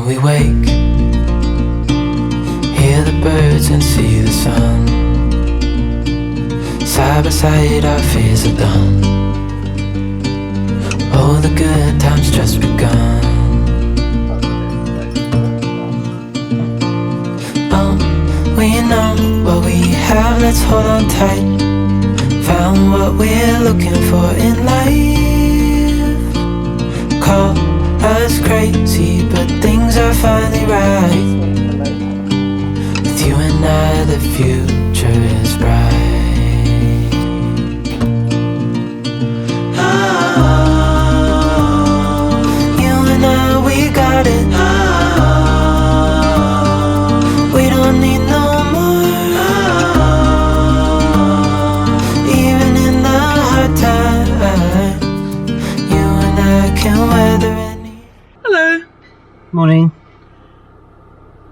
we wake, hear the birds and see the sun. Side by side our fears are done. Oh, the good times just begun. We know what we have, let's hold on tight. Found what we're looking for in life. Call us crazy, but things are finally right. With you and I, the future is bright. Oh, you and I, we got it. Oh, we don't need no Hello. Morning.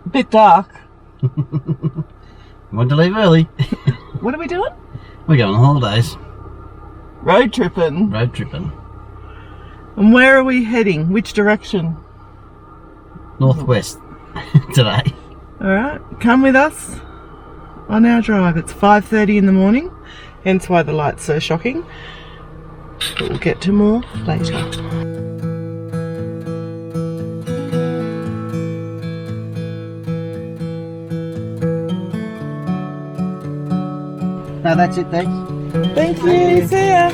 A bit dark. Want to leave early? What are we doing? We're going on holidays. Road tripping. Road tripping. And where are we heading? Which direction? Northwest today. Alright, come with us on our drive. It's 5:30 in the morning, hence why the light's so shocking. But we'll get to more later. No, that's it, thanks. Thank you. See ya.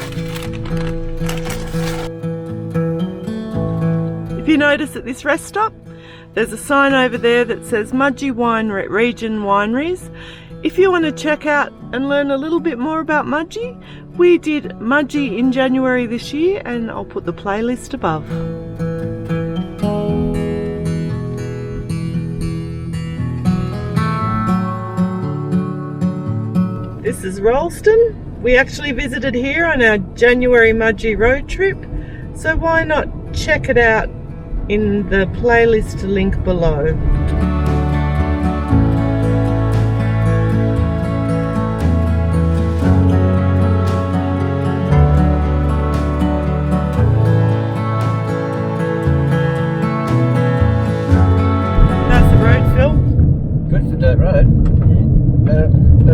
If you notice at this rest stop, there's a sign over there that says Mudgee Wine Region Wineries. If you want to check out and learn a little bit more about Mudgee, we did Mudgee in January this year, and I'll put the playlist above. This is Rolleston. We actually visited here on our January Mudgee road trip, so why not check it out in the playlist link below. How's the road, Phil? Good for dirt road. Better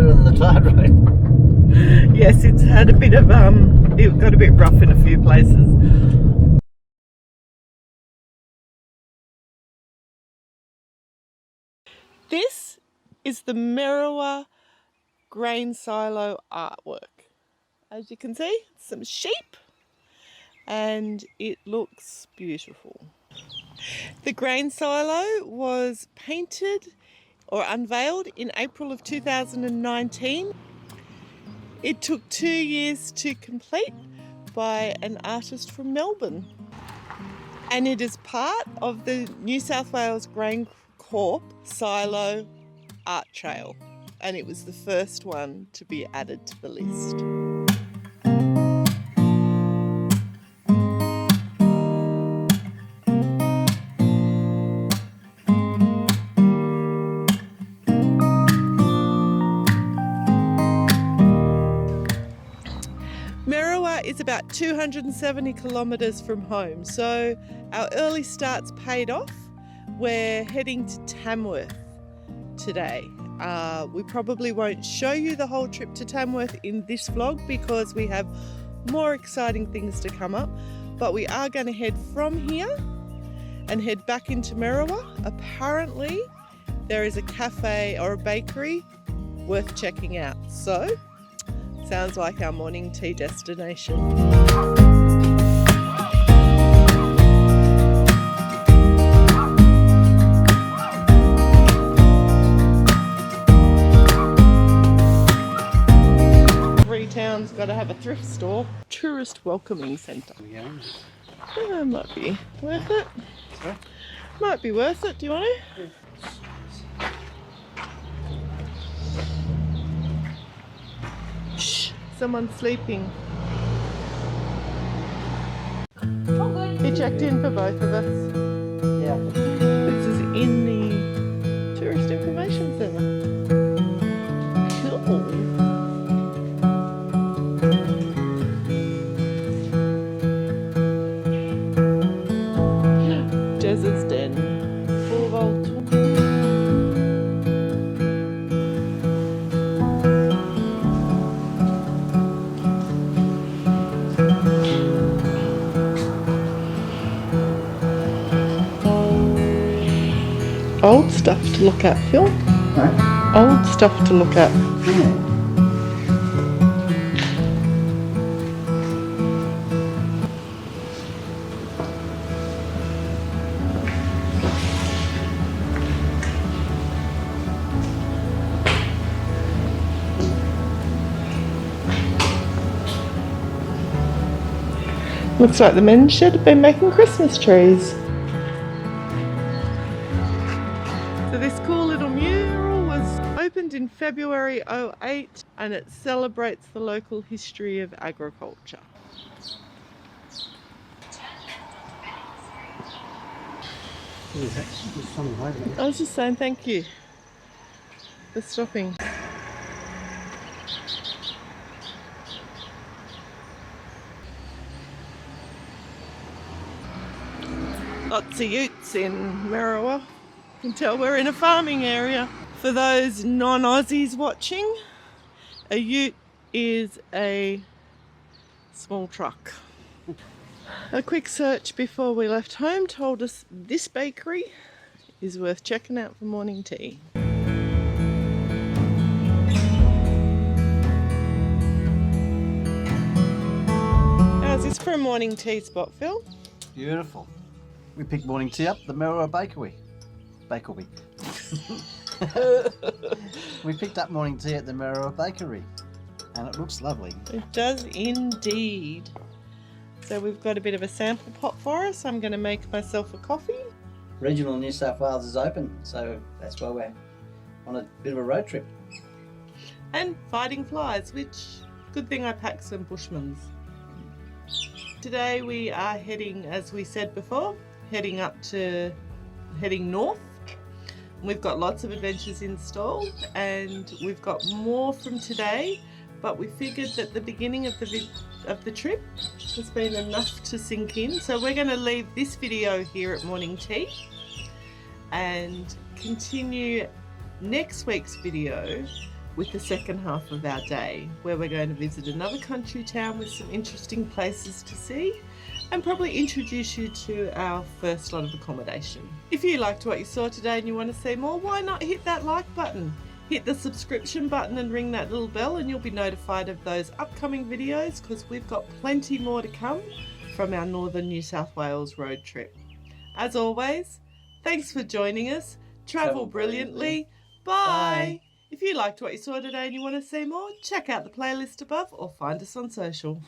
than the tarred road. Yes, it's had a bit of it got a bit rough in a few places. This is the Merriwa grain silo artwork. As you can see, some sheep, and it looks beautiful. The grain silo was painted or unveiled in April of 2019. It took 2 years to complete by an artist from Melbourne. And it is part of the New South Wales Grain Corp Silo Art Trail. And it was the first one to be added to the list. Merriwa is about 270 kilometres from home, so our early starts paid off. We're heading to Tamworth today. We probably won't show you the whole trip to Tamworth in this vlog because we have more exciting things to come up, but we are going to head from here and head back into Merriwa. Apparently there is a cafe or a bakery worth checking out, so sounds like our morning tea destination. Every town's got to have a thrift store. Tourist welcoming centre. Might be worth it. Sorry? Might be worth it. Do you want to? Yeah. Shh, someone's sleeping. He checked in for both of us. Yeah. This is in the Tourist Information Centre. Cool. Jez's Den. old. Old stuff to look at, Phil. Right? Old stuff to look at. Yeah. Looks like the men's shed have been making Christmas trees. So this cool little mural was opened in February '08 and it celebrates the local history of agriculture. I was just saying thank you for stopping. Lots of utes in Merriwa. You can tell we're in a farming area. For those non-Aussies watching, a ute is a small truck. A quick search before we left home told us this bakery is worth checking out for morning tea. How's this for a morning tea spot, Phil? Beautiful. We picked morning tea up the Merriwa Bakery. We picked up morning tea at the Merriwa Bakery, and it looks lovely. It does indeed. So we've got a bit of a sample pot for us. I'm going to make myself a coffee. Regional New South Wales is open, so that's why we're on a bit of a road trip. And fighting flies, which, good thing I packed some Bushmans. Today we are heading, as we said before, heading north. We've got lots of adventures installed and we've got more from today, but we figured that the beginning of the trip has been enough to sink in. So we're going to leave this video here at morning tea and continue next week's video with the second half of our day, where we're going to visit another country town with some interesting places to see and probably introduce you to our first lot of accommodation. If you liked what you saw today and you want to see more, why not hit that like button? Hit the subscription button and ring that little bell and you'll be notified of those upcoming videos, because we've got plenty more to come from our Northern New South Wales road trip. As always, thanks for joining us. Travel brilliantly. Bye. If you liked what you saw today and you want to see more, check out the playlist above or find us on social.